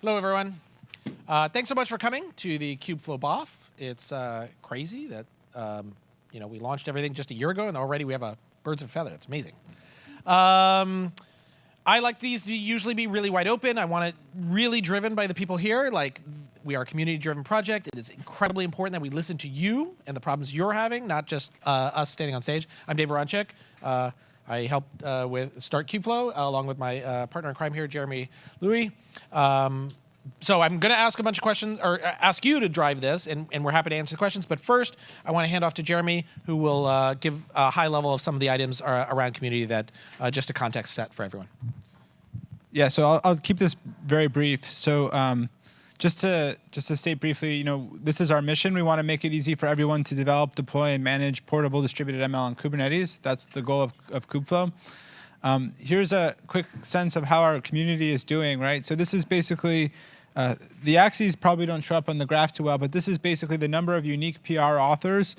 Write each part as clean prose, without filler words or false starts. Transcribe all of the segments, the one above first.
Hello, everyone. Thanks so much for coming to the Kubeflow BoF. It's crazy that we launched everything just a year ago, and already we have a birds of a feather. It's amazing. I like these to usually be really wide open. I want it really driven by the people here. Like, we are a community-driven project. It is incredibly important that we listen to you and the problems you're having, not just us standing on stage. I'm Dave Aronchick. I helped start Kubeflow along with my partner in crime here, Jeremy Lewi. So I'm going to ask a bunch of questions, or ask you to drive this, and we're happy to answer the questions. But first, I want to hand off to Jeremy, who will give a high level of some of the items around community that just a context set for everyone. Yeah, so I'll keep this very brief. So just to state briefly, this is our mission. We want to make it easy for everyone to develop, deploy, and manage portable distributed ML on Kubernetes. That's the goal of Kubeflow. Here's a quick sense of how our community is doing, right? So this is basically, the axes probably don't show up on the graph too well, but this is basically the number of unique PR authors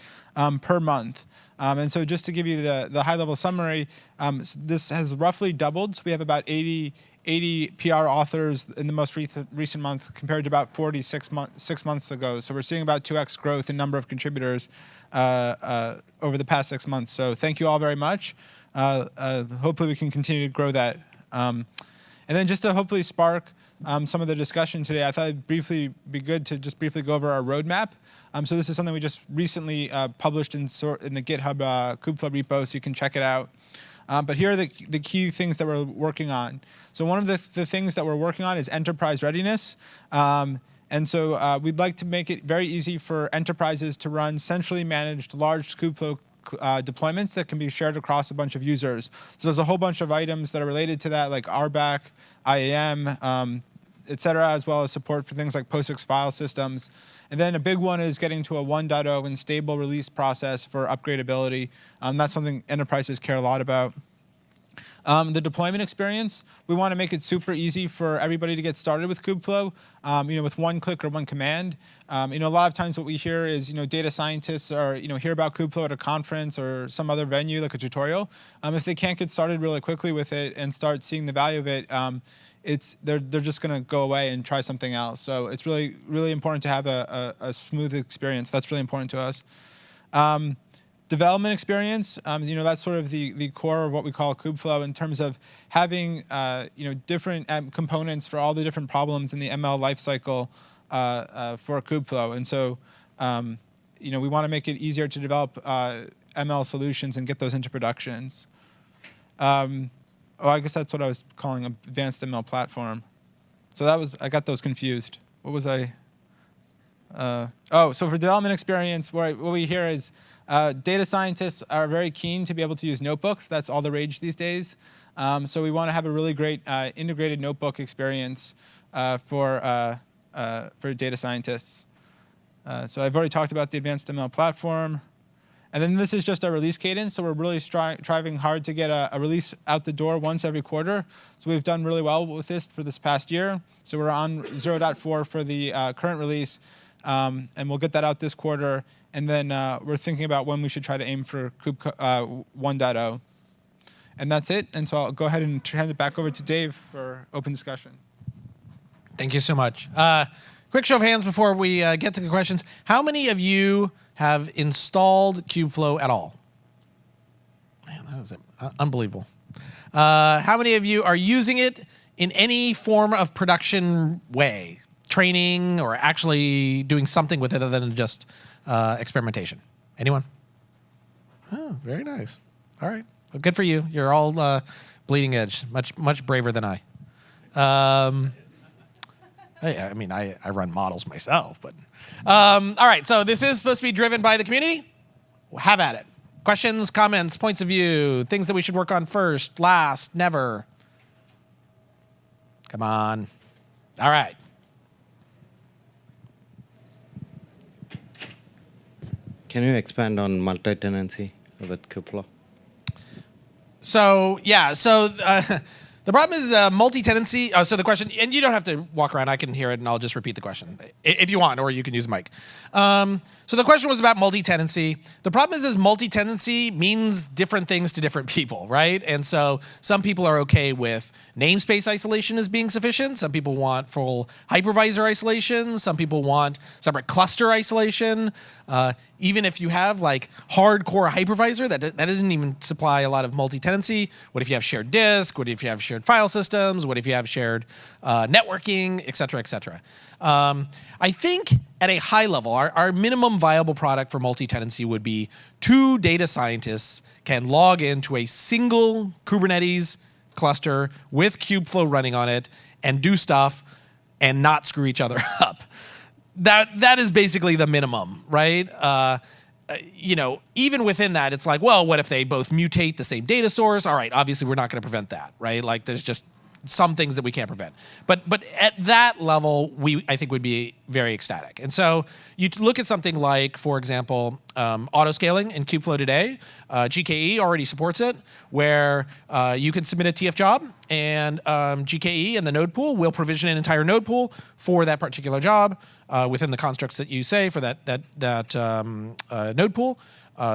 per month. And so just to give you the high-level summary, this has roughly doubled. So we have about 80 PR authors in the most recent month compared to about 46 months ago. So we're seeing about 2x growth in number of contributors over the past 6 months. So thank you all very much. Hopefully we can continue to grow that. And then just to hopefully spark some of the discussion today, I thought it'd be good to just briefly go over our roadmap. So this is something we just recently published in the GitHub Kubeflow repo, so you can check it out. But here are the key things that we're working on. So one of the things that we're working on is enterprise readiness. And so we'd like to make it very easy for enterprises to run centrally managed large Kubeflow deployments that can be shared across a bunch of users. So there's a whole bunch of items that are related to that, like RBAC, IAM, et cetera, as well as support for things like POSIX file systems. And then a big one is getting to a 1.0 and stable release process for upgradability. That's something enterprises care a lot about. The deployment experience, we want to make it super easy for everybody to get started with Kubeflow, with one click or one command. A lot of times what we hear is, data scientists or, hear about Kubeflow at a conference or some other venue like a tutorial. If they can't get started really quickly with it and start seeing the value of it, they're just going to go away and try something else. So it's really, really important to have a smooth experience. That's really important to us. Development experience, that's sort of the core of what we call Kubeflow in terms of having different components for all the different problems in the ML lifecycle for Kubeflow. And so we want to make it easier to develop ML solutions and get those into productions. I guess that's what I was calling an advanced ML platform. So I got those confused. What was I? So for development experience, what we hear is data scientists are very keen to be able to use notebooks. That's all the rage these days. So we want to have a really great integrated notebook experience for data scientists. So I've already talked about the advanced ML platform. And then this is just our release cadence. So we're really striving hard to get a release out the door once every quarter. So we've done really well with this for this past year. So we're on 0.4 for the current release. And we'll get that out this quarter. And then we're thinking about when we should try to aim for Kube 1.0. And that's it. And so I'll go ahead and hand it back over to Dave for open discussion. Thank you so much. Quick show of hands before we get to the questions. How many of you have installed Kubeflow at all? Man, that is unbelievable. How many of you are using it in any form of production way? Training or actually doing something with it other than just experimentation? Anyone? Oh, very nice. All right. Well, good for you. You're all bleeding edge. Much braver than I. I mean, I run models myself, but all right. So this is supposed to be driven by the community. Well, have at it. Questions, comments, points of view, things that we should work on first, last, never. Come on. All right. Can you expand on multi-tenancy with Kubeflow? So yeah, The problem is multi-tenancy. So the question, and you don't have to walk around. I can hear it, and I'll just repeat the question if you want, or you can use the mic. So the question was about multi-tenancy. The problem is multi-tenancy means different things to different people, right? And so some people are okay with namespace isolation as being sufficient. Some people want full hypervisor isolation. Some people want separate cluster isolation. Even if you have like hardcore hypervisor, that doesn't even supply a lot of multi-tenancy. What if you have shared disk? What if you have shared file systems? What if you have shared networking, et cetera, et cetera? I think at a high level, our minimum viable product for multi-tenancy would be 2 data scientists can log into a single Kubernetes cluster with Kubeflow running on it and do stuff and not screw each other up. That is basically the minimum, right? Even within that, it's like, well, what if they both mutate the same data source? All right, obviously we're not going to prevent that, right? Like there's just some things that we can't prevent. But at that level, I think would be very ecstatic. And so you look at something like, for example, auto-scaling in Kubeflow today. GKE already supports it, where you can submit a TF job, and GKE and the node pool will provision an entire node pool for that particular job within the constructs that you say for that node pool.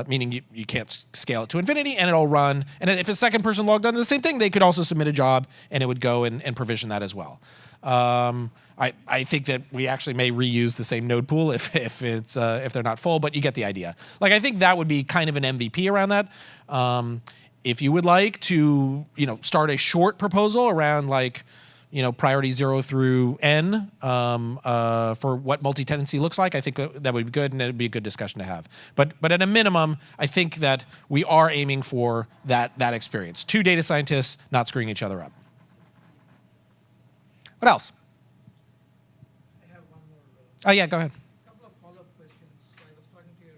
Meaning you can't scale it to infinity, and it'll run. And if a second person logged on to the same thing, they could also submit a job, and it would go and provision that as well. I think that we actually may reuse the same node pool if they're not full, but you get the idea. Like I think that would be kind of an MVP around that. If you would like to, start a short proposal around like, priority 0 through N for what multi-tenancy looks like, I think that would be good, and it would be a good discussion to have. But at a minimum, I think that we are aiming for that experience. 2 data scientists not screwing each other up. What else? I have one more. Oh yeah, go ahead. A couple of follow-up questions. I was talking to your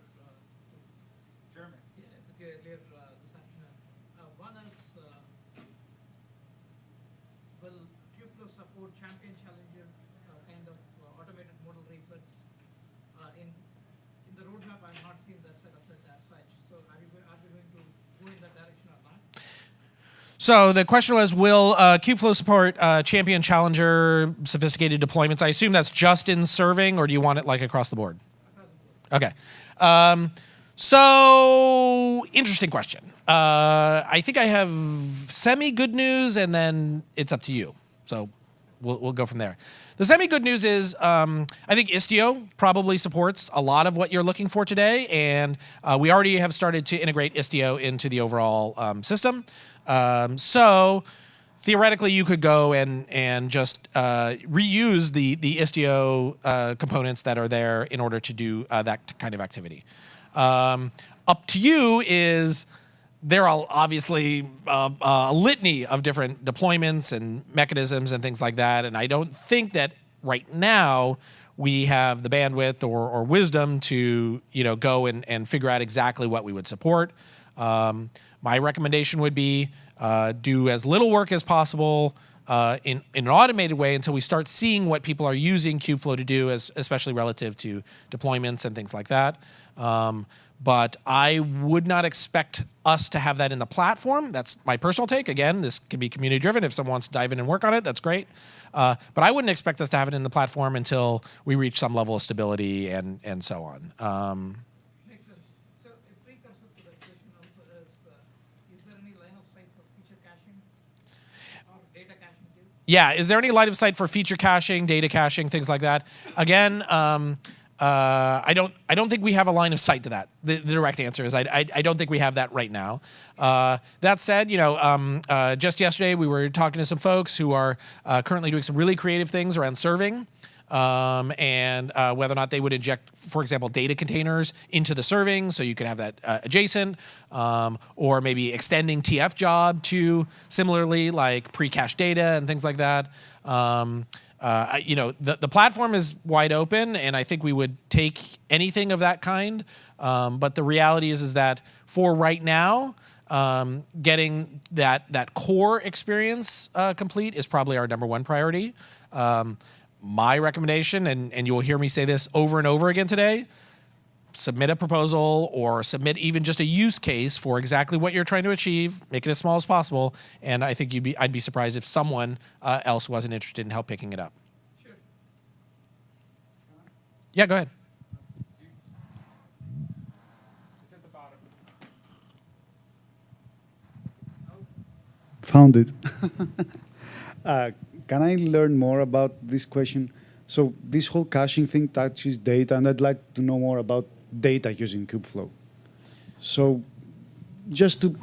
German. Yeah, earlier this afternoon. One is, will Kubeflow support champion challenger kind of automated model refits? In the roadmap, I've not seen that set up as such. So are we going to go in that direction or not? So the question was, will Kubeflow support champion, challenger, sophisticated deployments? I assume that's just in serving, or do you want it like across the board? Okay. So interesting question. I think I have semi-good news, and then it's up to you. So we'll go from there. The semi-good news is I think Istio probably supports a lot of what you're looking for today, and we already have started to integrate Istio into the overall system. So theoretically, you could go and just reuse the Istio components that are there in order to do that kind of activity. Up to you is there are obviously a litany of different deployments and mechanisms and things like that, and I don't think that right now we have the bandwidth or wisdom to go and figure out exactly what we would support. My recommendation would be do as little work as possible in an automated way until we start seeing what people are using Kubeflow to do, especially relative to deployments and things like that. But I would not expect us to have that in the platform. That's my personal take. Again, this can be community driven. If someone wants to dive in and work on it, that's great. But I wouldn't expect us to have it in the platform until we reach some level of stability and so on. Makes sense. So a precursor to that question also is there any line of sight for feature caching or data caching too? Yeah, is there any line of sight for feature caching, data caching, things like that? Again, I don't think we have a line of sight to that. The direct answer is I don't think we have that right now. That said, just yesterday we were talking to some folks who are currently doing some really creative things around serving. And whether or not they would inject, for example, data containers into the serving, so you could have that adjacent, or maybe extending TF job to similarly like pre-cache data and things like that. The platform is wide open, and I think we would take anything of that kind. But the reality is that for right now, getting that core experience complete is probably our #1 priority. My recommendation, and you will hear me say this over and over again today, submit a proposal or submit even just a use case for exactly what you're trying to achieve, make it as small as possible, and I think I'd be surprised if someone else wasn't interested in help picking it up. Sure. Yeah, go ahead. It's at the bottom. Found it. Can I learn more about this question? So this whole caching thing touches data, and I'd like to know more about data using Kubeflow. So just to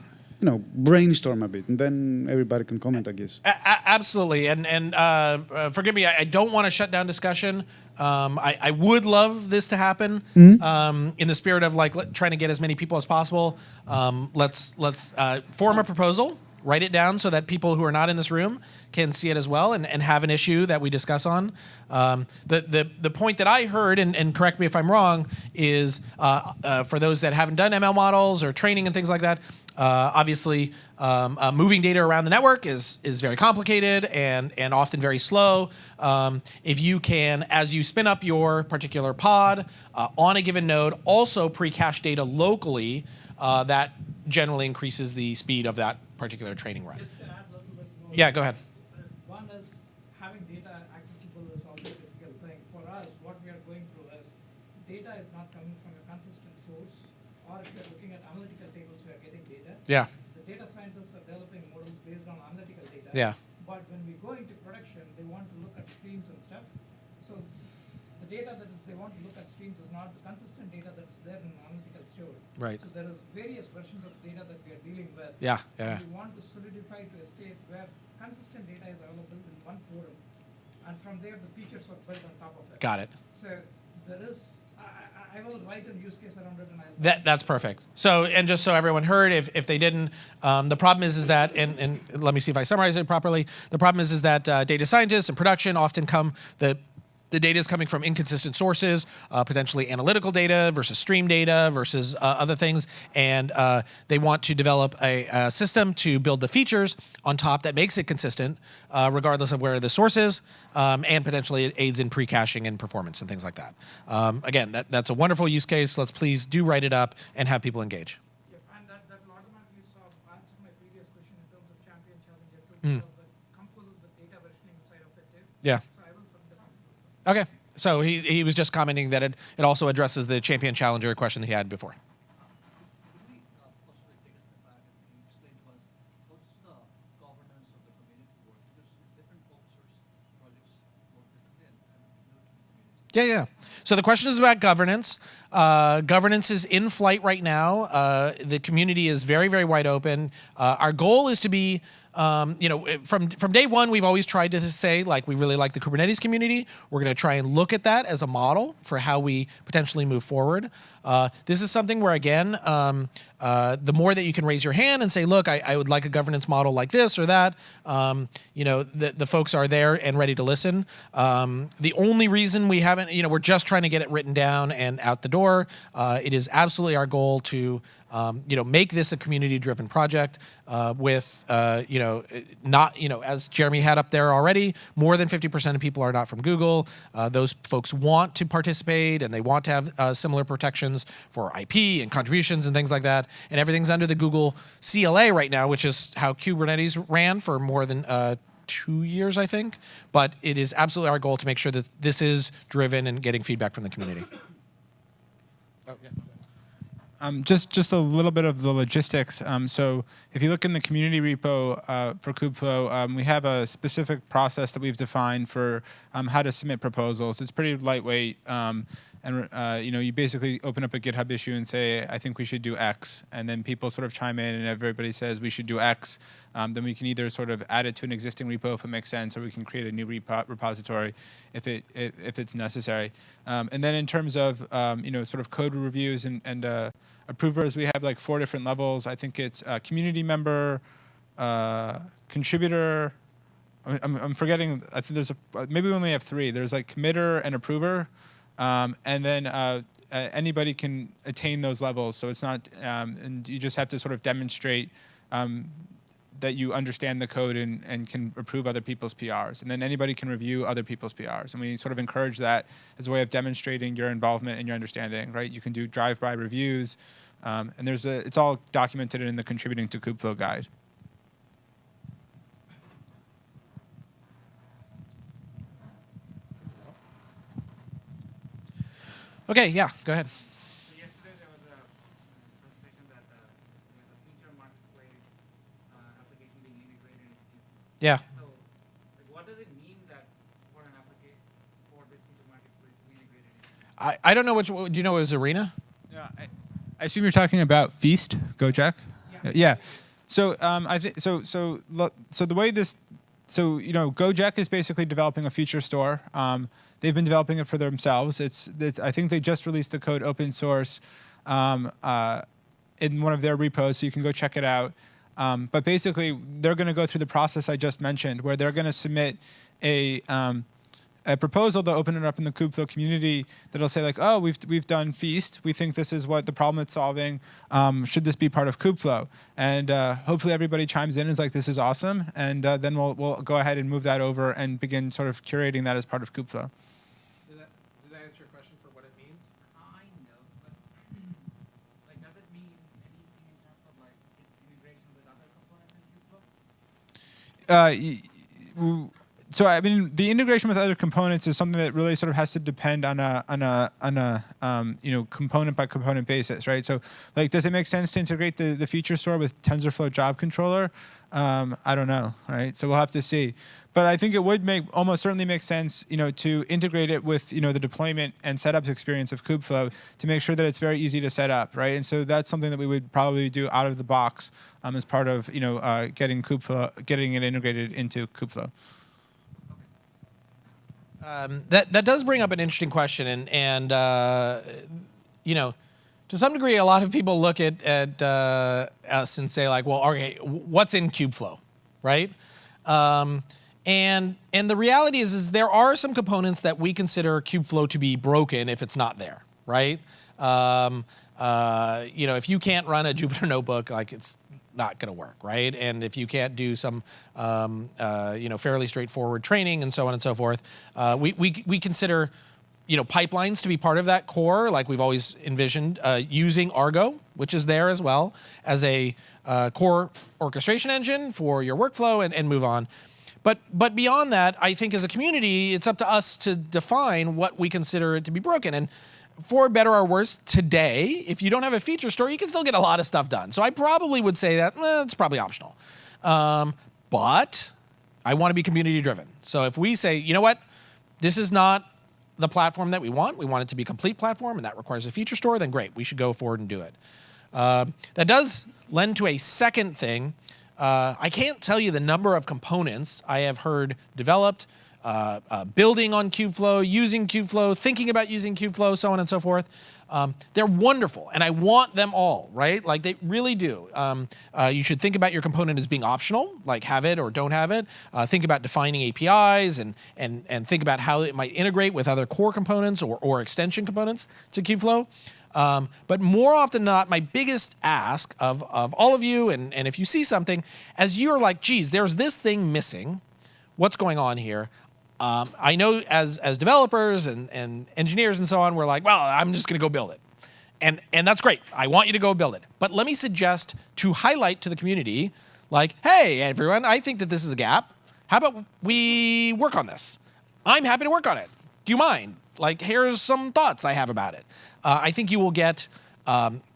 brainstorm a bit, and then everybody can comment, I guess. Absolutely, and forgive me, I don't want to shut down discussion. I would love this to happen in the spirit of trying to get as many people as possible. Let's form a proposal. Write it down so that people who are not in this room can see it as well and have an issue that we discuss on. The point that I heard, and correct me if I'm wrong, is for those that haven't done ML models or training and things like that, obviously moving data around the network is very complicated and often very slow. If you can, as you spin up your particular pod on a given node, also pre-cache data locally, that generally increases the speed of that particular training run. Just to add a little bit more. Yeah, go ahead. One is having data accessible is also a critical thing. For us, what we are going through is data is not coming from a consistent source, or if you're looking at analytical tables, we are getting data. Yeah. The data scientists are developing models based on analytical data. Yeah. But when we go into production, they want to look at streams and stuff. So the data that is they want to look at streams is not the consistent data that's there in an analytical store. Right. So there is various versions of data that we are dealing with. Yeah. And we want to solidify to a state where consistent data is available in one forum, and from there the features are built on top of it. Got it. So there is, I will write a use case around it, and I'll. That's perfect. So, and just so everyone heard, if they didn't, the problem is that, and let me see if I summarize it properly. The problem is that data scientists in production often the data is coming from inconsistent sources, potentially analytical data versus stream data versus other things, and they want to develop a system to build the features on top that makes it consistent, regardless of where the source is, and potentially it aids in pre-caching and performance and things like that. Again, that's a wonderful use case. Let's please do write it up and have people engage. Yep, and that will automatically answer my previous question in terms of champion challenger too, because it composes the data versioning side of it too. Yeah. So I will submit it. Okay. So he was just commenting that it also addresses the champion challenger question that he had before. Could we possibly take a step back and explain to us what's the governance of the community work? Because different open source projects work differently and those communities. Yeah. So the question is about governance. Governance is in flight right now. The community is very, very wide open. Our goal is to be, from day one, we've always tried to say, we really like the Kubernetes community. We're going to try and look at that as a model for how we potentially move forward. This is something where, again, the more that you can raise your hand and say, look, I would like a governance model like this or that, the folks are there and ready to listen. The only reason we haven't, we're just trying to get it written down and out the door. It is absolutely our goal to make this a community-driven project with, not, as Jeremy had up there already, more than 50% of people are not from Google. Those folks want to participate and they want to have similar protections for IP and contributions and things like that. And everything's under the Google CLA right now, which is how Kubernetes ran for more than 2 years, I think. But it is absolutely our goal to make sure that this is driven and getting feedback from the community. Oh, yeah. Just a little bit of the logistics. So if you look in the community repo for Kubeflow, we have a specific process that we've defined for how to submit proposals. It's pretty lightweight, you basically open up a GitHub issue and say, I think we should do X, and then people sort of chime in, and everybody says we should do X. Then we can either sort of add it to an existing repo if it makes sense, or we can create a new repository if it's necessary. And then in terms of sort of code reviews and approvers, we have 4 different levels. I think it's community member, contributor. I'm forgetting. I think there's maybe we only have 3. There's committer and approver, and then anybody can attain those levels. So it's not, and you just have to sort of demonstrate that you understand the code and can approve other people's PRs. And then anybody can review other people's PRs. And we sort of encourage that as a way of demonstrating your involvement and your understanding, right? You can do drive-by reviews. And it's all documented in the Contributing to Kubeflow guide. Okay, yeah, go ahead. So yesterday there was a presentation that there was a feature marketplace application being integrated into Kubeflow. Yeah. So like, what does it mean that for an application for this feature marketplace to be integrated into? I don't know do you know it was Arena? Yeah, I assume you're talking about Feast, Gojek? Yeah. So I think so the way this Gojek is basically developing a feature store. They've been developing it for themselves. I think they just released the code open source in one of their repos, so you can go check it out. But basically, they're going to go through the process I just mentioned, where they're going to submit a proposal to open it up in the Kubeflow community that'll say like, oh, we've done Feast. We think this is what the problem it's solving. Should this be part of Kubeflow? And hopefully everybody chimes in and is like, this is awesome. And then we'll go ahead and move that over and begin sort of curating that as part of Kubeflow. Does that answer your question for what it means? Kind of, but like, does it mean anything in terms of like its integration with other components in Kubeflow? So I mean, the integration with other components is something that really sort of has to depend on a component by component basis, right? So like, does it make sense to integrate the feature store with TensorFlow Job Controller? I don't know, right? So we'll have to see. But I think it would almost certainly make sense, to integrate it with, the deployment and setup experience of Kubeflow to make sure that it's very easy to set up, right? And so that's something that we would probably do out of the box as part of, getting it integrated into Kubeflow. That does bring up an interesting question, and to some degree, a lot of people look at us and say like, well, okay, what's in Kubeflow, right? And the reality is there are some components that we consider Kubeflow to be broken if it's not there, right? If you can't run a Jupyter notebook, like it's not going to work, right? And if you can't do some, fairly straightforward training and so on and so forth, we consider, pipelines to be part of that core, like we've always envisioned, using Argo, which is there as well as a core orchestration engine for your workflow and move on. But beyond that, I think as a community, it's up to us to define what we consider it to be broken. And for better or worse, today, if you don't have a feature store, you can still get a lot of stuff done. So I probably would say that it's probably optional. But I want to be community driven. So if we say, you know what, this is not the platform that we want it to be a complete platform, and that requires a feature store, then great, we should go forward and do it. That does lend to a second thing. I can't tell you the number of components I have heard developed, building on Kubeflow, using Kubeflow, thinking about using Kubeflow, so on and so forth. They're wonderful, and I want them all, right? Like they really do. You should think about your component as being optional, like have it or don't have it. Think about defining APIs and think about how it might integrate with other core components or extension components to Kubeflow. But more often than not, my biggest ask of all of you, and if you see something, as you're like, geez, there's this thing missing, what's going on here? I know as developers and engineers and so on, we're like, well, I'm just going to go build it. And that's great. I want you to go build it. But let me suggest to highlight to the community, like, hey, everyone, I think that this is a gap. How about we work on this? I'm happy to work on it. Do you mind? Like, here's some thoughts I have about it. I think you will get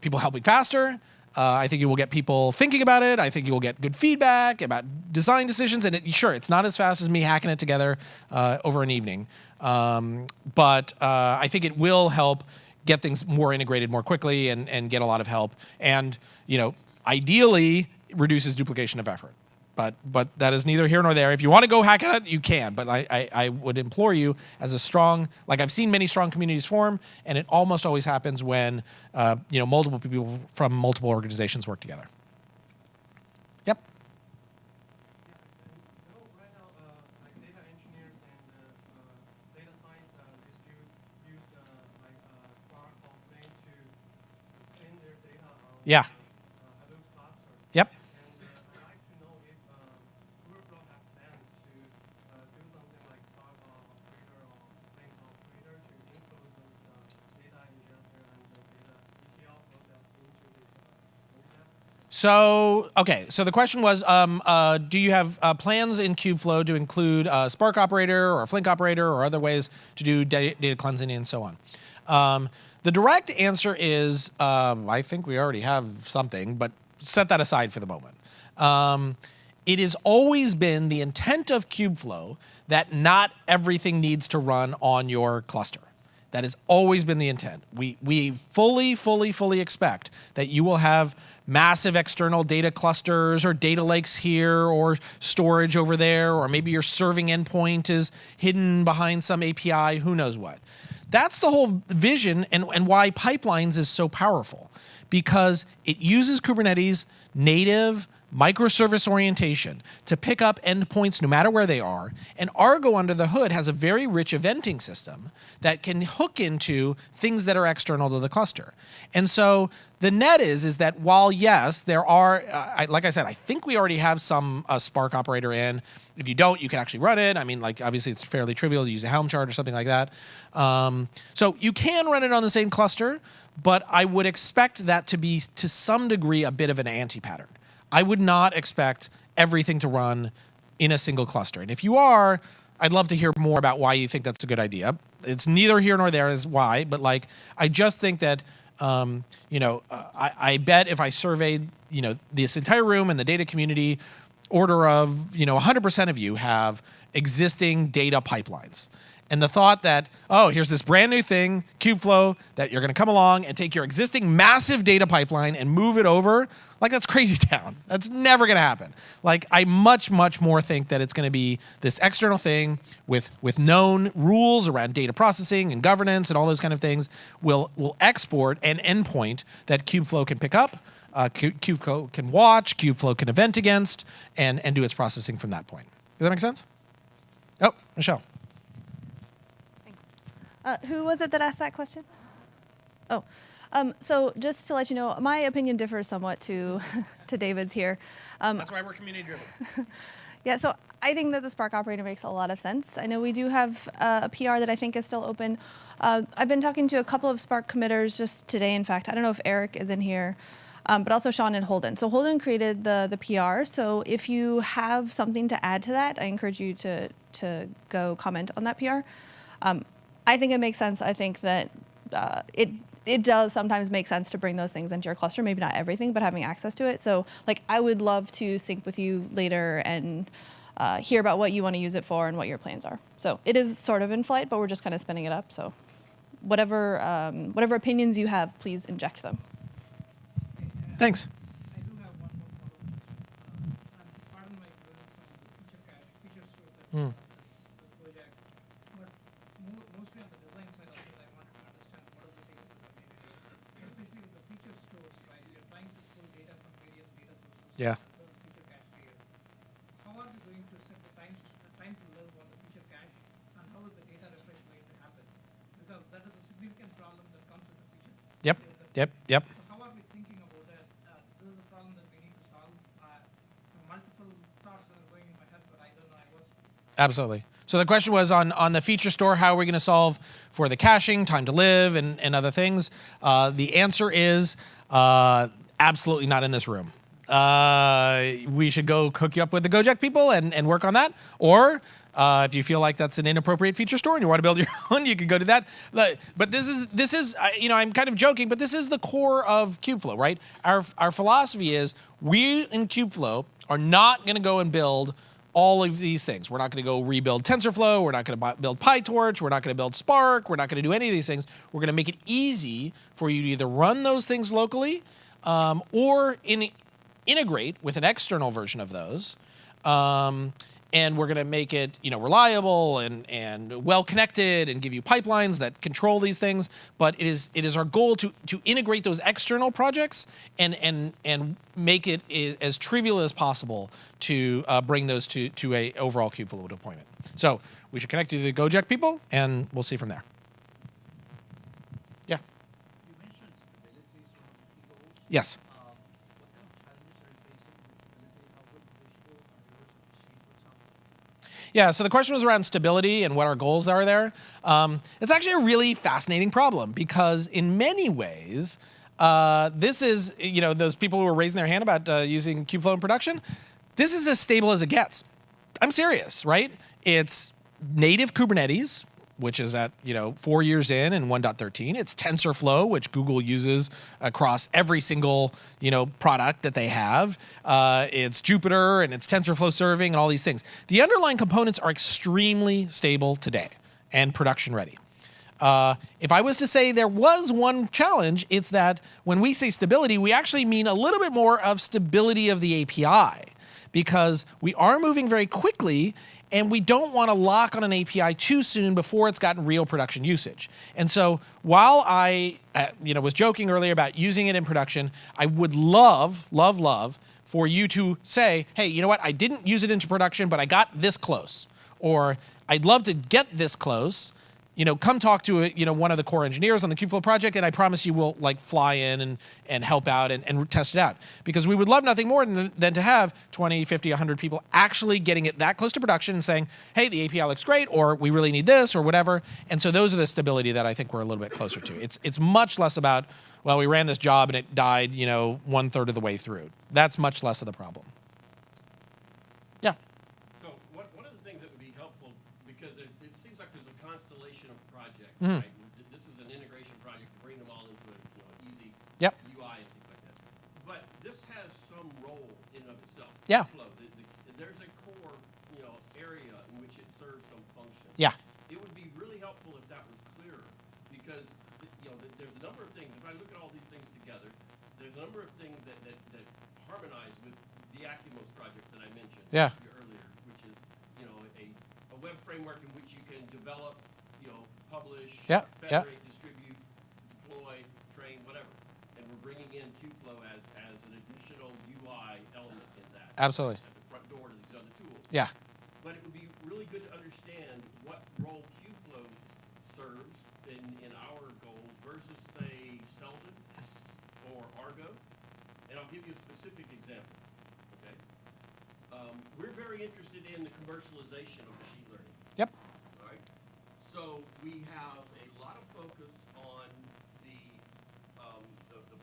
people helping faster. I think you will get people thinking about it. I think you will get good feedback about design decisions. And sure, it's not as fast as me hacking it together over an evening. But I think it will help get things more integrated more quickly and get a lot of help. And, ideally reduces duplication of effort. But that is neither here nor there. If you want to go hack at it, you can. But I would implore you, as a strong, like I've seen many strong communities form, and it almost always happens when multiple people from multiple organizations work together. Yep. Right now, like data engineers and data science use Spark or Flame to clean their data on Yeah. Hadoop clusters. Yep. And I'd like to know if So, okay. So the question was, do you have plans in Kubeflow to include a Spark operator or a Flink operator or other ways to do data cleansing and so on? The direct answer is, I think we already have something, but set that aside for the moment. It has always been the intent of Kubeflow that not everything needs to run on your cluster. That has always been the intent. We fully expect that you will have massive external data clusters or data lakes here or storage over there, or maybe your serving endpoint is hidden behind some API, who knows what. That's the whole vision and why pipelines is so powerful, because it uses Kubernetes native microservice orientation to pick up endpoints no matter where they are. And Argo under the hood has a very rich eventing system that can hook into things that are external to the cluster. And so the net is that while, yes, there are, like I said, I think we already have some Spark operator in. If you don't, you can actually run it. I mean, like, obviously it's fairly trivial to use a Helm chart or something like that. So you can run it on the same cluster, but I would expect that to be, to some degree, a bit of an anti-pattern. I would not expect everything to run in a single cluster. And if you are, I'd love to hear more about why you think that's a good idea. It's neither here nor there as why, but like, I just think that, I bet if I surveyed, this entire room and the data community, order of, 100% of you have existing data pipelines. And the thought that, oh, here's this brand new thing, Kubeflow, that you're going to come along and take your existing massive data pipeline and move it over, like, that's crazy town. That's never going to happen. Like, I much more think that it's going to be this external thing with known rules around data processing and governance and all those kind of things will export an endpoint that Kubeflow can pick up, Kubeflow can watch, Kubeflow can event against, and do its processing from that point. Does that make sense? Oh, Michelle. Who was it that asked that question? Oh, so just to let you know, my opinion differs somewhat to David's here. That's why we're community driven. Yeah, so I think that the Spark operator makes a lot of sense. I know we do have a PR that I think is still open. I've been talking to a couple of Spark committers just today, in fact. I don't know if Eric is in here, but also Sean and Holden. So Holden created the PR. So if you have something to add to that, I encourage you to go comment on that PR. I think it makes sense. I think that it does sometimes make sense to bring those things into your cluster, maybe not everything, but having access to it. So like, I would love to sync with you later and hear about what you want to use it for and what your plans are. So it is sort of in flight, but we're just kind of spinning it up. So whatever opinions you have, please inject them. Thanks. I do have one more follow-up question. Pardon my ignorance on the feature cache, feature store that the project, but mostly on the design side of it, I wanted to understand what are the things that are needed, especially with the feature stores, right? You're trying to pull data from various data sources. Yeah. To build feature cache layer. How are we going to set the time to live on the feature cache, and how is the data refresh going to happen? Because that is a significant problem that comes with the feature. Yep. So how are we thinking about that? This is a problem that we need to solve. Multiple thoughts that are going in my head, but I don't know. Absolutely. So the question was on the feature store, how are we going to solve for the caching, time to live, and other things? The answer is absolutely not in this room. We should go hook you up with the Gojek people and work on that. Or if you feel like that's an inappropriate feature store and you want to build your own, you can go do that. But this is I'm kind of joking, but this is the core of Kubeflow, right? Our philosophy is we in Kubeflow are not going to go and build all of these things. We're not going to go rebuild TensorFlow. We're not going to build PyTorch. We're not going to build Spark. We're not going to do any of these things. We're going to make it easy for you to either run those things locally or integrate with an external version of those. And we're going to make it, reliable and well connected and give you pipelines that control these things. But it is our goal to integrate those external projects and make it as trivial as possible to bring those to a overall Kubeflow deployment. So we should connect you to the Gojek people, and we'll see from there. Yeah. You mentioned stability is one of the key goals. Yes. What kind of challenges are you facing with stability? How good pushable are yours on machine, for example? Yeah, so the question was around stability and what our goals are there. It's actually a really fascinating problem because in many ways, This is, those people who were raising their hand about using Kubeflow in production. This is as stable as it gets. I'm serious, right? It's native Kubernetes, which is at 4 years in and 1.13. It's TensorFlow, which Google uses across every single product that they have. It's Jupyter and it's TensorFlow serving and all these things. The underlying components are extremely stable today and production ready. If I was to say there was one challenge, it's that when we say stability, we actually mean a little bit more of stability of the API, because we are moving very quickly and we don't want to lock on an API too soon before it's gotten real production usage. And so while I was joking earlier about using it in production, I would love for you to say, hey, you know what? I didn't use it into production, but I got this close. Or I'd love to get this close. Come talk to one of the core engineers on the Kubeflow project, and I promise you we'll fly in and help out and test it out. Because we would love nothing more than to have 20, 50, 100 people actually getting it that close to production and saying, hey, the API looks great, or we really need this, or whatever. And so those are the stability that I think we're a little bit closer to. It's much less about, well, we ran this job and it died 1/3 of the way through. That's much less of the problem. Yeah. So one of the things that would be helpful, because it seems like there's a constellation of projects, Mhm. right? This is an integration project to bring them all into an easy Yep. UI and things like that. But this has some role in and of itself. Yeah. Flow. There's a core area in which it serves some function. Yeah. It would be really helpful if that was clearer, because there's a number of things. If I look at all these things together, there's a number of things that harmonize with the Acumos project that I mentioned Yeah. earlier, which is a web framework in which you can develop, publish, Yeah, yeah. federate, distribute, deploy, train, whatever. And we're bringing in Kubeflow as an additional UI element in that. Absolutely. At the front door to these other tools. Yeah. But it would be really good to understand what role Kubeflow serves in our goals versus, say, Selden or Argo. And I'll give you a specific example. Okay. We're very interested in the commercialization of machine learning. Yep. All right. So we have a lot of focus on the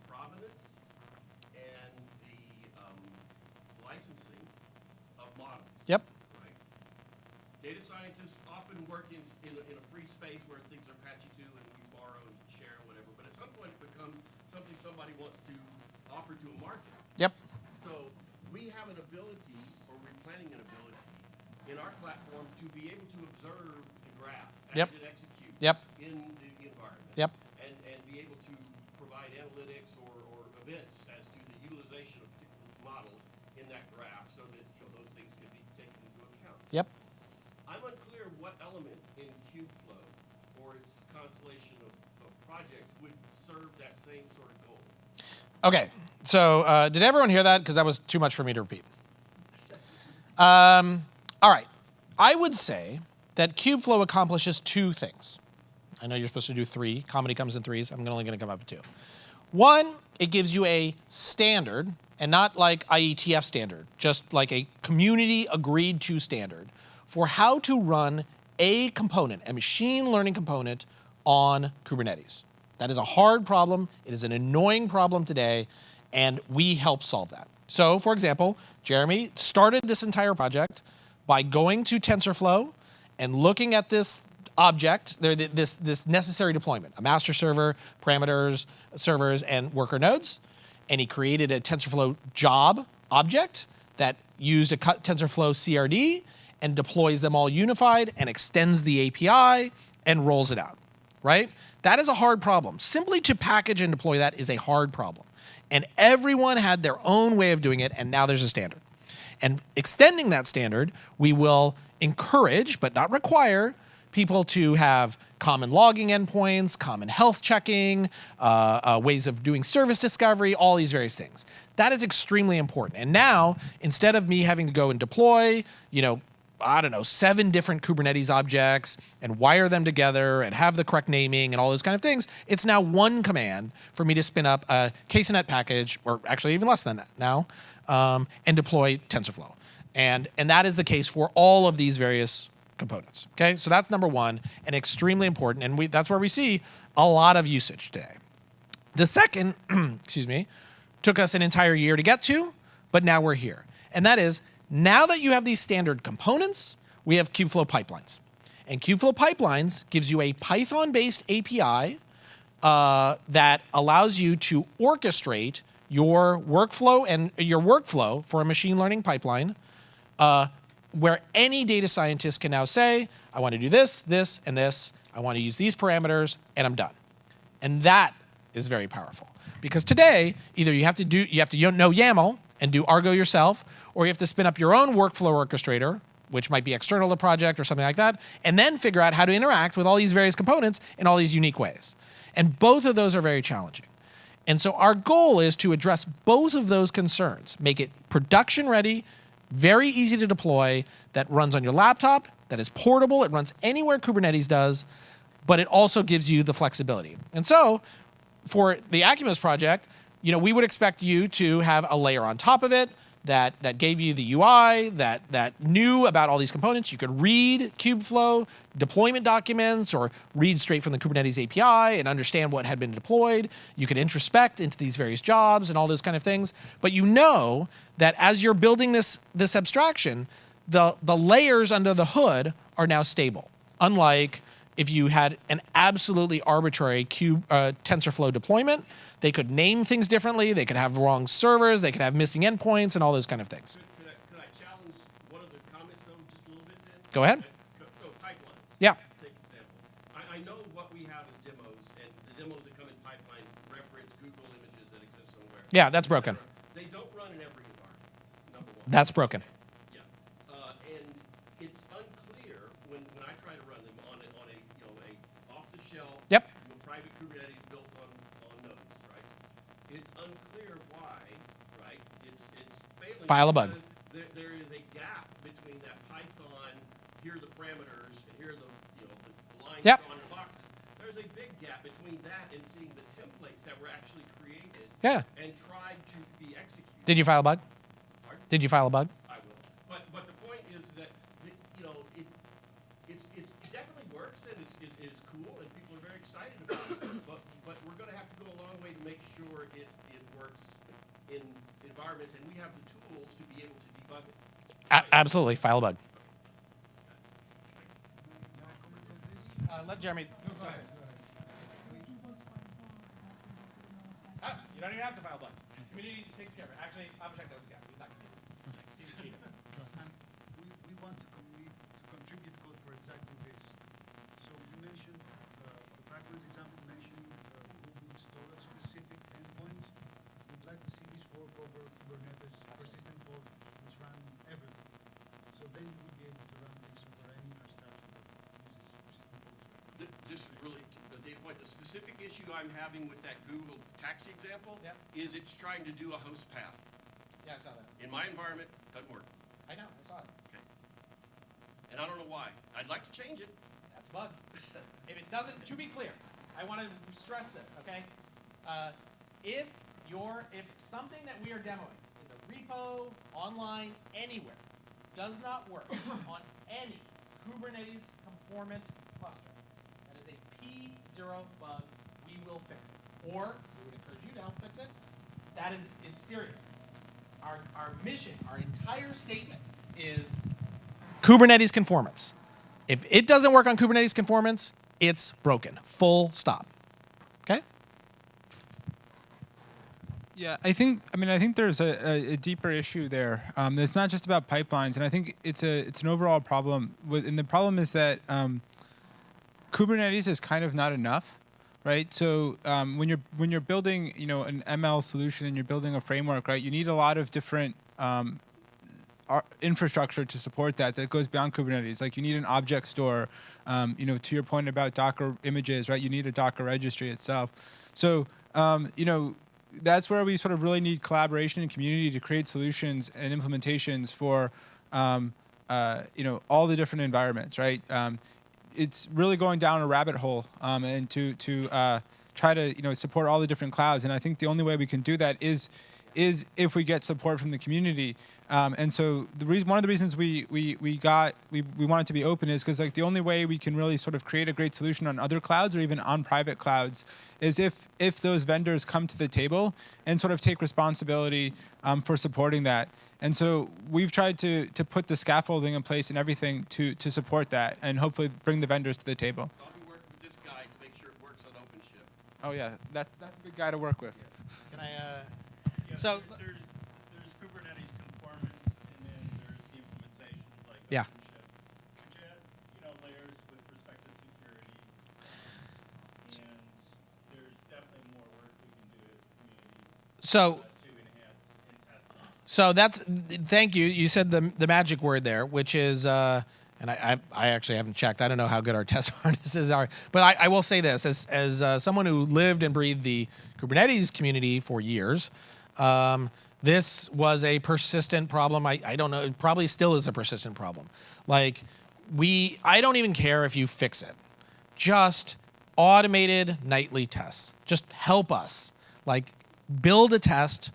provenance and the licensing of models. Yep. Right. Data scientists often work in a free space where things are patchy to and we borrow and share and whatever. But at some point it becomes something somebody wants to offer to a market. Yep. So we have an ability, or we're planning an ability, in our platform to be able to observe the graph as Yep. it executes Yep. in the environment. Yep. And be able to provide analytics or events as to the utilization of particular models in that graph, so that those things can be taken into account. Yep. I'm unclear what element in Kubeflow or its constellation of projects would serve that same sort of goal. Okay. So did everyone hear that? Because that was too much for me to repeat. All right. I would say that Kubeflow accomplishes two things. I know you're supposed to do three. Comedy comes in threes. I'm only going to come up with two. One, it gives you a standard, and not like IETF standard, just like a community agreed to standard for how to run a component, a machine learning component on Kubernetes. That is a hard problem. It is an annoying problem today, and we help solve that. So, for example, Jeremy started this entire project by going to TensorFlow and looking at this object, this necessary deployment, a master server, parameters, servers, and worker nodes. And he created a TensorFlow job object that used a TensorFlow CRD and deploys them all unified and extends the API and rolls it out, right? That is a hard problem. Simply to package and deploy that is a hard problem. And everyone had their own way of doing it, and now there's a standard. And extending that standard, we will encourage, but not require, people to have common logging endpoints, common health checking, ways of doing service discovery, all these various things. That is extremely important. And now, instead of me having to go and deploy, 7 different Kubernetes objects and wire them together and have the correct naming and all those kind of things, it's now one command for me to spin up a KSNet package, or actually even less than that now, and deploy TensorFlow. And that is the case for all of these various components. Okay, so that's number one and extremely important, and that's where we see a lot of usage today. The second, excuse me, took us an entire year to get to, but now we're here. And that is, now that you have these standard components, we have Kubeflow pipelines. And Kubeflow pipelines gives you a Python-based API that allows you to orchestrate your workflow for a machine learning pipeline, where any data scientist can now say, I want to do this, this, and this. I want to use these parameters, and I'm done. And that is very powerful. Because today, either you have to know YAML and do Argo yourself, or you have to spin up your own workflow orchestrator, which might be external to the project or something like that, and then figure out how to interact with all these various components in all these unique ways. And both of those are very challenging. And so our goal is to address both of those concerns, make it production ready, very easy to deploy, that runs on your laptop, that is portable, it runs anywhere Kubernetes does, but it also gives you the flexibility. And so for the Acuma's project, we would expect you to have a layer on top of it that gave you the UI, that knew about all these components. You could read Kubeflow deployment documents or read straight from the Kubernetes API and understand what had been deployed. You could introspect into these various jobs and all those kind of things. But you know that as you're building this abstraction, the layers under the hood are now stable. Unlike if you had an absolutely arbitrary TensorFlow deployment, they could name things differently, they could have wrong servers, they could have missing endpoints and all those kind of things. Could I challenge one of the comments though just a little bit then? Go ahead. So pipeline. Yeah. Take example. I know what we have as demos, and the demos that come in pipeline reference Google images that exist somewhere. Yeah, that's broken. They don't run in every environment, number one. That's broken. Yeah. And it's unclear when I try to run them on a off-the-shelf Yep. private Kubernetes built on nodes, right? It's unclear why, right? It's failing. File a bug. because there is a gap between that Python, here are the parameters, and here are the lines Yep. on the boxes. There's a big gap between that and seeing the templates that were actually created Yeah. and tried to be executed. Did you file a bug? Pardon? Did you file a bug? I will. But the point is that it definitely works and it's cool and people are very excited about it. But we're going to have to go a long way to make sure it works in environments, and we have the tools to be able to debug it. Absolutely, file a bug. Let Jeremy. Go ahead. You don't even have to file a bug. Community takes care of it. Actually, Aronchick does it. He's not community. He's a cheater. We want to contribute code for exactly this. So you mentioned the pipelines example mentioned Google storage specific endpoints. We'd like to see this work over Kubernetes persistent code which run everywhere. So then you would be able to run this over any infrastructure that uses persistent code. Just really, the data point, the specific issue I'm having with that Google taxi example is it's trying to do a host path. Yeah, I saw that. In my environment, doesn't work. I know, I saw it. Okay. And I don't know why. I'd like to change it. That's a bug. If it doesn't, to be clear, I want to stress this, okay? If something that we are demoing in the repo, online, anywhere, does not work on any Kubernetes conformant cluster, that is a P0 bug, we will fix it. Or we would encourage you to help fix it. That is serious. Our mission, our entire statement is Kubernetes conformance. If it doesn't work on Kubernetes conformance, it's broken. Full stop. Okay? Yeah, I think there's a deeper issue there. It's not just about pipelines, and I think it's an overall problem. And the problem is that Kubernetes is kind of not enough, right? So when you're building an ML solution and you're building a framework, right, you need a lot of different infrastructure to support that goes beyond Kubernetes. Like you need an object store. To your point about Docker images, right? You need a Docker registry itself. So that's where we sort of really need collaboration and community to create solutions and implementations for all the different environments, right? It's really going down a rabbit hole and to try to support all the different clouds. And I think the only way we can do that is is if we get support from the community. And so one of the reasons we want it to be open is because like the only way we can really sort of create a great solution on other clouds or even on private clouds is if those vendors come to the table and sort of take responsibility for supporting that. And so we've tried to put the scaffolding in place and everything to support that and hopefully bring the vendors to the table. So I'll be working with this guy to make sure it works on OpenShift. Oh yeah, that's a good guy to work with. Can I? Yeah, So there's Kubernetes Conformance, and then there's the implementations like Yeah. OpenShift, which add layers with respect to security, and there's definitely more work we can do as a community so. to enhance and test them. So thank you. You said the magic word there, which is, and I actually haven't checked. I don't know how good our test harnesses are, but I will say this as someone who lived and breathed the Kubernetes community for years. This was a persistent problem. I don't know. It probably still is a persistent problem. Like I don't even care if you fix it. Just automated nightly tests. Just help us. Like build a test.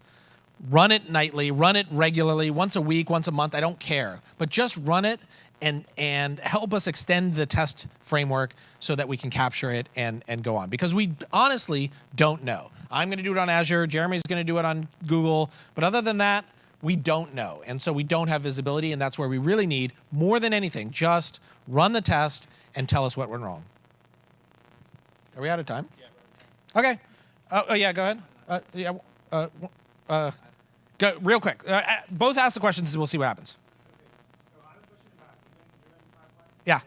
Run it nightly, run it regularly, once a week, once a month, I don't care. But just run it and help us extend the test framework so that we can capture it and go on. Because we honestly don't know. I'm going to do it on Azure, Jeremy's going to do it on Google, but other than that, we don't know. And so we don't have visibility, and that's where we really need, more than anything, just run the test and tell us what went wrong. Are we out of time? Yeah. Okay. Oh yeah, go ahead. Go real quick. Both ask the questions and we'll see what happens. So I have a question about event-driven pipelines. Yeah. In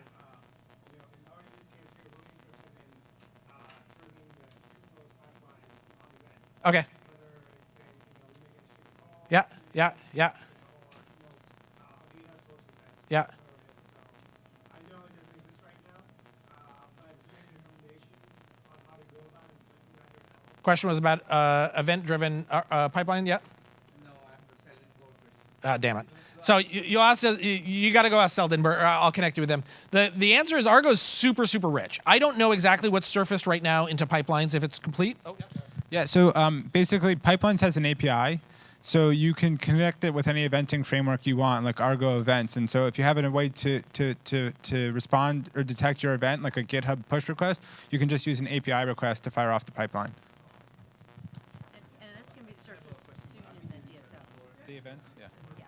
our use case, we're really interested in triggering the Kubeflow pipelines on events. Okay. Whether it's we make a shift call. Yeah. Or data source events. Yeah. I know it doesn't exist right now, but do you have any recommendation on how to go about implementing that yourself? Question was about event-driven pipeline. Yeah. Damn it. So you asked, you got to go ask Selden, or I'll connect you with them. The answer is Argo's super, super rich. I don't know exactly what's surfaced right now into pipelines, if it's complete. Oh, yeah. Yeah, so basically Pipelines has an API, so you can connect it with any eventing framework you want, like Argo events. And so if you have a way to respond or detect your event, like a GitHub push request, you can just use an API request to fire off the pipeline. And this can be surfaced soon in the DSL. The events, yeah. Yeah.